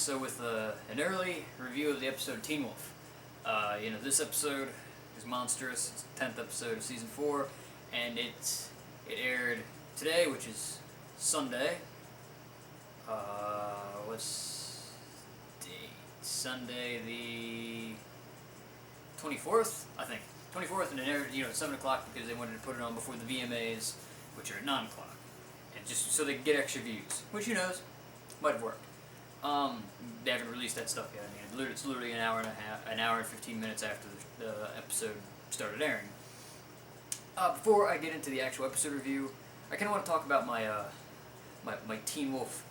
So with an early review of the episode Teen Wolf. This episode is Monstrous. It's the 10th episode of season 4, and it aired today, which is Sunday. What's date? Sunday the 24th, I think. 24th, and it aired, at 7 o'clock because they wanted to put it on before the VMAs, which are at 9 o'clock. And just so they could get extra views, which might have worked. They haven't released that stuff yet. I mean, it's literally an hour and 15 minutes after the episode started airing. Before I get into the actual episode review, I kind of want to talk about my my Teen Wolf,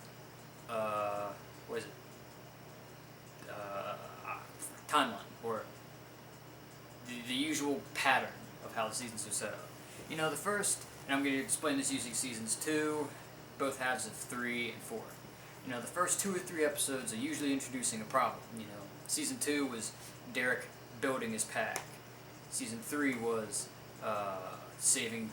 timeline, or the usual pattern of how the seasons are set up. The first, and I'm going to explain this using seasons 2, both halves of 3 and 4. The first 2 or 3 episodes are usually introducing a problem. Season 2 was Derek building his pack. Season 3 was saving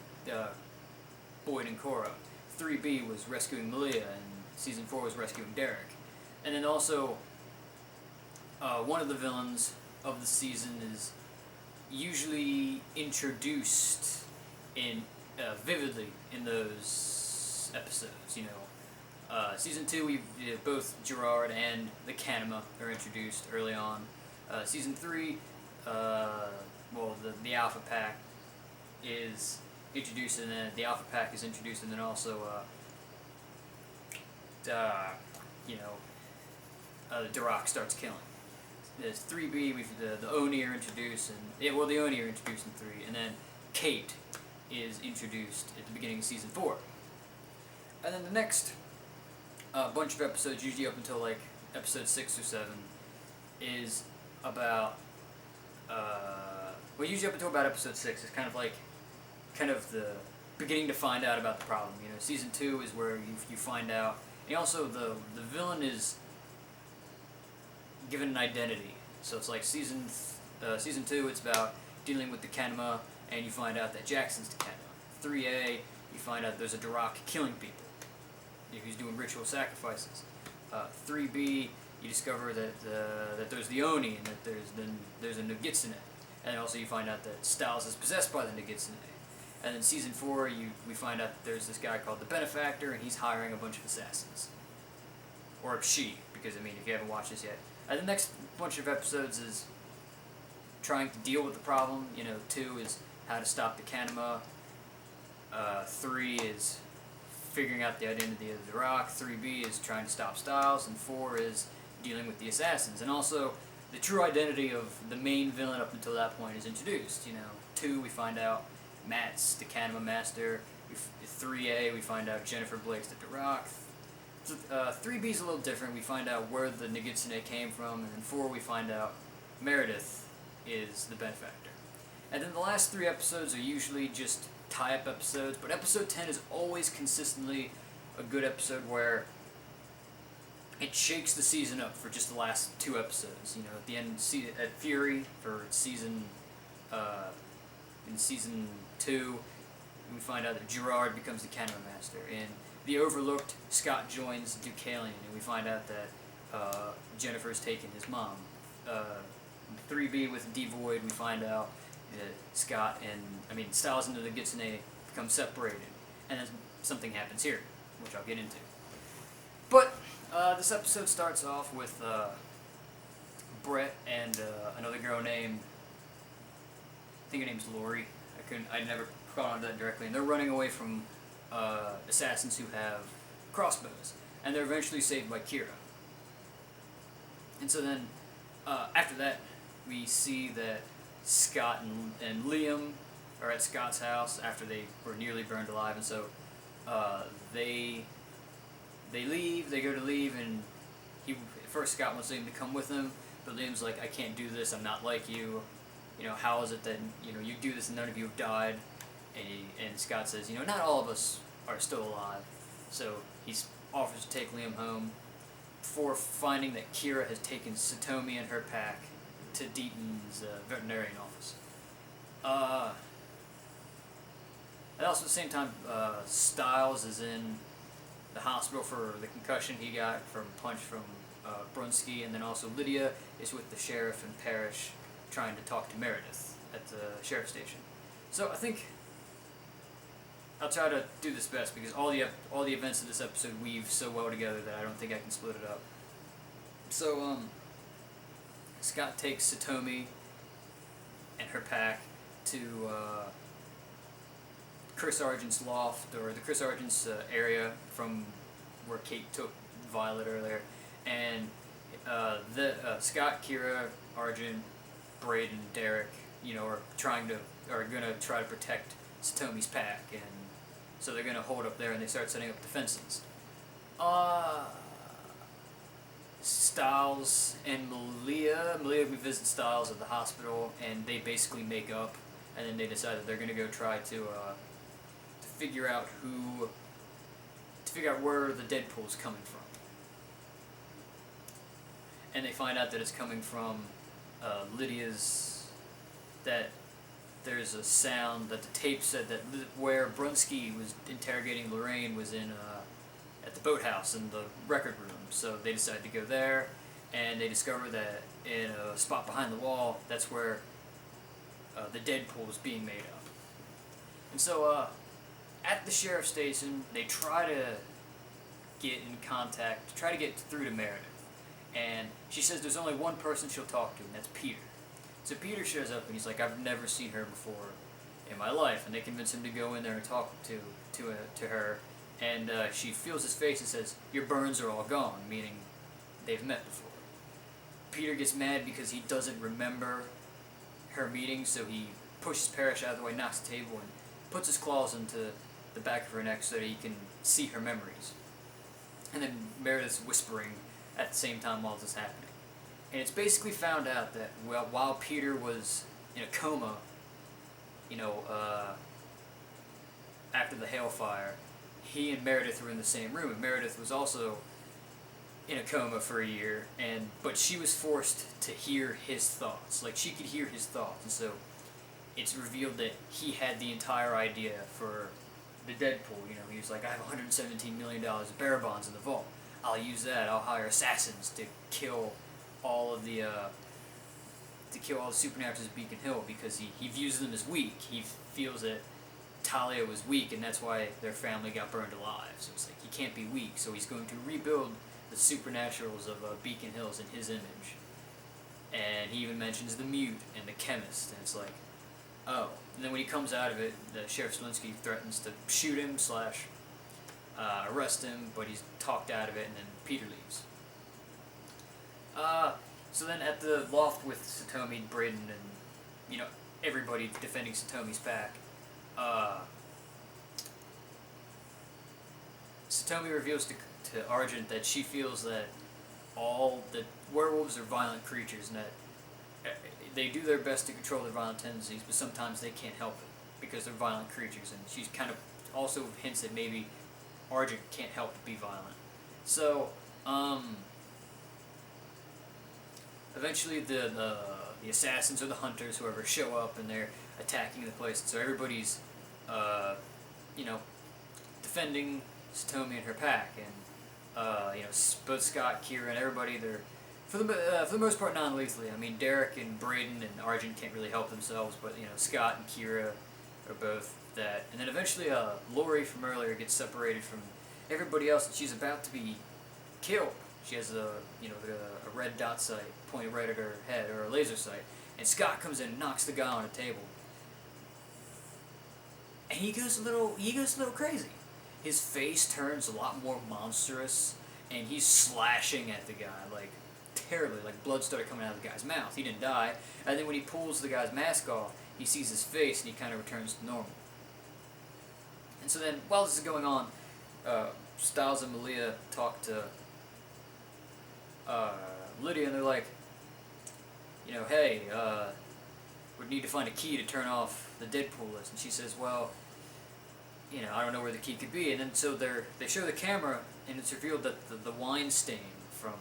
Boyd and Cora. 3B was rescuing Malia, and Season 4 was rescuing Derek. And then also, one of the villains of the season is usually introduced vividly in those episodes. Season 2, both Gerard and the Kanema are introduced early on. Season 3, the Alpha Pack is introduced, and then the Alpha Pack is introduced, and then also, the Duroc starts killing. There's 3B, the Oni are introduced, the Oni are introduced in 3, and then Kate is introduced at the beginning of season 4. And then the next bunch of episodes, usually up until like episode 6 or 7, is about usually up until about episode 6 is kind of the beginning to find out about the problem. Season 2 is where you find out, and also the villain is given an identity. So it's like season 2, it's about dealing with the Kanema, and you find out that Jackson's the Kanema. 3A, you find out there's a Duroc killing people. He's doing ritual sacrifices. 3B, you discover that there's the Oni, and that there's a Nogitsune. And also you find out that Styles is possessed by the Nogitsune. And then season 4, we find out that there's this guy called the Benefactor, and he's hiring a bunch of assassins. Or she, because if you haven't watched this yet. And the next bunch of episodes is trying to deal with the problem. 2 is how to stop the Kanema. 3 is figuring out the identity of the Duroc. 3B is trying to stop Styles, and 4 is dealing with the assassins. And also, the true identity of the main villain up until that point is introduced. 2, we find out Matt's the Kanema Master. 3A, we find out Jennifer Blake's the Duroc. 3B is a little different. We find out where the Nogitsune came from, and then 4, we find out Meredith is the Benefactor. And then the last 3 episodes are usually just tie-up episodes, but episode 10 is always consistently a good episode where it shakes the season up for just the last 2 episodes. At the end, at Fury for in season 2, we find out that Gerard becomes the Kanema Master. In The Overlooked, Scott joins Deucalion, and we find out that Jennifer's taken his mom. 3B with Devoid, we find out Styles and the Nogitsune become separated, and then something happens here, which I'll get into. But this episode starts off with Brett and another girl named, I think her name's Lori. I never caught on to that directly, and they're running away from assassins who have crossbows, and they're eventually saved by Kira. And so then, after that, we see that Scott and Liam are at Scott's house after they were nearly burned alive, and so they go to leave, and at first Scott wants Liam to come with him, but Liam's like, I can't do this, I'm not like you, how is it that, you do this and none of you have died? And Scott says, not all of us are still alive, so he offers to take Liam home before finding that Kira has taken Satomi and her pack to Deaton's veterinarian office. And also at the same time, Styles is in the hospital for the concussion he got from a punch from Brunsky, and then also Lydia is with the sheriff and Parrish trying to talk to Meredith at the sheriff's station. So I think I'll try to do this best because all the events of this episode weave so well together that I don't think I can split it up. So Scott takes Satomi and her pack to Chris Argent's loft, or the Chris Argent's area from where Kate took Violet earlier, and Scott, Kira, Argent, Braden, Derek, are gonna try to protect Satomi's pack, and so they're gonna hold up there, and they start setting up defenses. Stiles and Malia visit Stiles at the hospital, and they basically make up, and then they decide that they're gonna go try to figure out where the Deadpool's coming from. And they find out that it's coming from Lydia's, that there's a sound that the tape said that where Brunsky was interrogating Lorraine was in at the boathouse in the record room. So they decide to go there, and they discover that in a spot behind the wall, that's where the Deadpool is being made up. And so at the sheriff's station, they try to get in contact, try to get through to Meredith. And she says there's only one person she'll talk to, and that's Peter. So Peter shows up, and he's like, I've never seen her before in my life. And they convince him to go in there and talk to her. And she feels his face and says, your burns are all gone, meaning they've met before. Peter gets mad because he doesn't remember her meeting, so he pushes Parrish out of the way, knocks the table, and puts his claws into the back of her neck so that he can see her memories. And then Meredith's whispering at the same time while this is happening. And it's basically found out that while Peter was in a coma, after the hailfire, he and Meredith were in the same room, and Meredith was also in a coma for a year, but she was forced to hear his thoughts. Like, she could hear his thoughts, and so it's revealed that he had the entire idea for the Deadpool. He was like, I have $117 million of bearer bonds in the vault. I'll use that. I'll hire assassins to kill all of the Supernaturals at Beacon Hill, because he views them as weak. He feels that Talia was weak, and that's why their family got burned alive. So it's like, he can't be weak, so he's going to rebuild the Supernaturals of Beacon Hills in his image. And he even mentions the Mute and the Chemist, and it's like, oh. And then when he comes out of it, the Sheriff Slinsky threatens to shoot him / arrest him, but he's talked out of it, and then Peter leaves. So then at the loft with Satomi, Braden, and everybody defending Satomi's pack, Satomi reveals to Argent that she feels that all the werewolves are violent creatures, and that they do their best to control their violent tendencies, but sometimes they can't help it because they're violent creatures. And she kind of also hints that maybe Argent can't help but be violent. So eventually the assassins or the hunters, whoever, show up, and they're attacking the place. And so everybody's defending Satomi and her pack, and both Scott, Kira, and everybody, they're for the most part non-lethally. I mean, Derek and Braden and Argent can't really help themselves, but Scott and Kira are both that. And then eventually Lori from earlier gets separated from everybody else, and she's about to be killed. She has a red dot sight pointed right at her head, or a laser sight, and Scott comes in and knocks the guy on a table. And he goes a little crazy. His face turns a lot more monstrous, and he's slashing at the guy, like, terribly. Like, blood started coming out of the guy's mouth. He didn't die. And then when he pulls the guy's mask off, he sees his face, and he kind of returns to normal. And so then, while this is going on, Stiles and Malia talk to Lydia, and they're like, hey, we need to find a key to turn off the Deadpool list. And she says, well, I don't know where the key could be. And then so they show the camera, and it's revealed that the wine stain from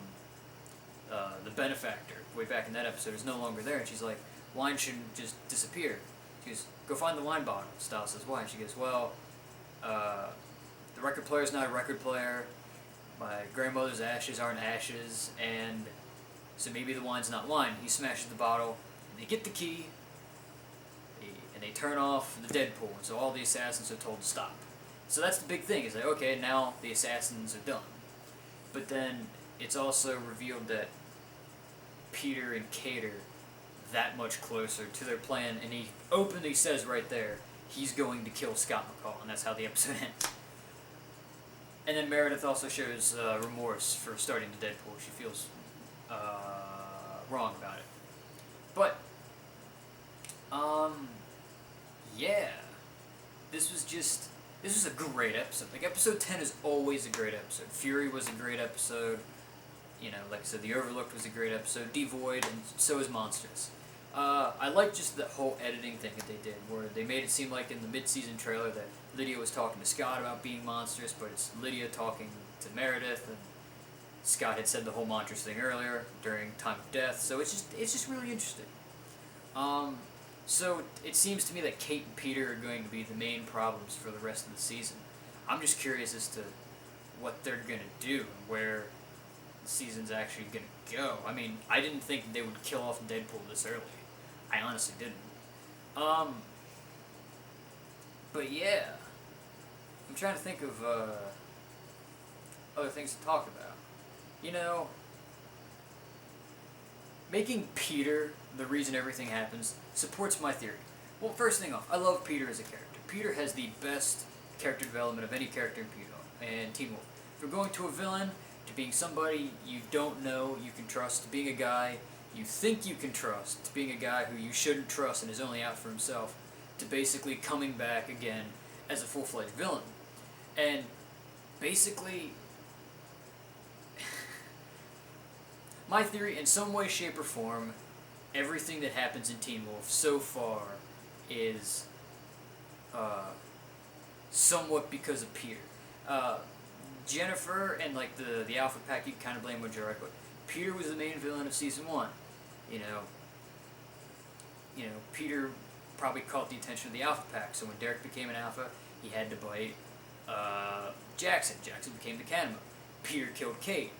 the benefactor way back in that episode is no longer there. And she's like, wine shouldn't just disappear. She goes, go find the wine bottle. Stiles says, why? And she goes, well, the record player's not a record player. My grandmother's ashes aren't ashes, and so maybe the wine's not wine. He smashes the bottle, and they get the key, and they turn off the Deadpool, and so all the assassins are told to stop. So that's the big thing, is like, okay, now the assassins are done. But then it's also revealed that Peter and Kate are that much closer to their plan, and he openly says right there, he's going to kill Scott McCall, and that's how the episode ends. And then Meredith also shows remorse for starting the Deadpool. She feels wrong about it. But, yeah. This was a great episode. Like, episode 10 is always a great episode. Fury was a great episode. You know, like I said, The Overlooked was a great episode. Devoid, and so is Monstrous. I like just the whole editing thing that they did, where they made it seem like in the mid-season trailer that Lydia was talking to Scott about being monstrous, but it's Lydia talking to Meredith, and Scott had said the whole monstrous thing earlier during Time of Death, so it's just really interesting. So it seems to me that Kate and Peter are going to be the main problems for the rest of the season. I'm just curious as to what they're going to do, where the season's actually going to go. I mean, I didn't think they would kill off Deadpool this early. I honestly didn't. But yeah, I'm trying to think of other things to talk about. You know, making Peter the reason everything happens supports my theory. Well, first thing off, I love Peter as a character. Peter has the best character development of any character in Teen Wolf. If you're going to a villain, to being somebody you don't know you can trust, to being a guy you think you can trust, to being a guy who you shouldn't trust and is only out for himself, to basically coming back again as a full-fledged villain. And basically, my theory, in some way, shape, or form, everything that happens in Teen Wolf so far is somewhat because of Peter. Jennifer and like the Alpha Pack, you kind of blame what you're right, but Peter was the main villain of season 1. You know, Peter probably caught the attention of the Alpha Pack, so when Derek became an Alpha, he had to bite Jackson. Jackson became the Kanema. Peter killed Kate.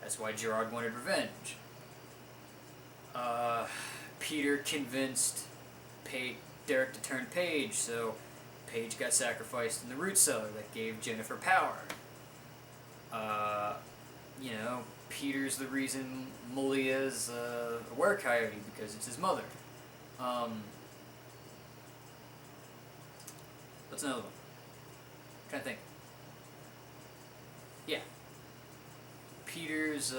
That's why Gerard wanted revenge. Peter convinced Derek to turn Paige, so Paige got sacrificed in the root cellar that gave Jennifer power. You know, Peter's the reason Malia's a were-coyote, because it's his mother. What's another one? I'm trying to think. Yeah. Peter's,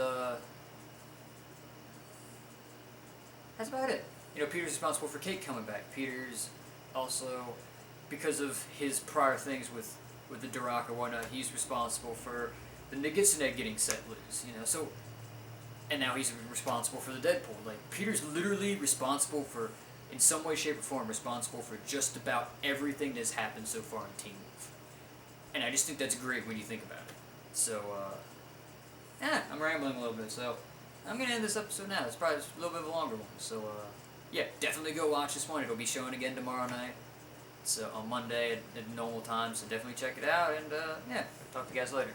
that's about it. You know, Peter's responsible for Kate coming back. Peter's also, because of his prior things with the Durak or whatnot, he's responsible for the Nagitsunet getting set loose, you know, so, and now he's responsible for the Deadpool. Like, Peter's literally responsible for, in some way, shape, or form, responsible for just about everything that's happened so far in Teen Wolf. And I just think that's great when you think about it. So, I'm rambling a little bit, so I'm going to end this episode now. It's probably a little bit of a longer one, so, yeah, definitely go watch this one. It'll be showing again tomorrow night. It's on Monday at normal time, so definitely check it out, and, yeah, talk to you guys later.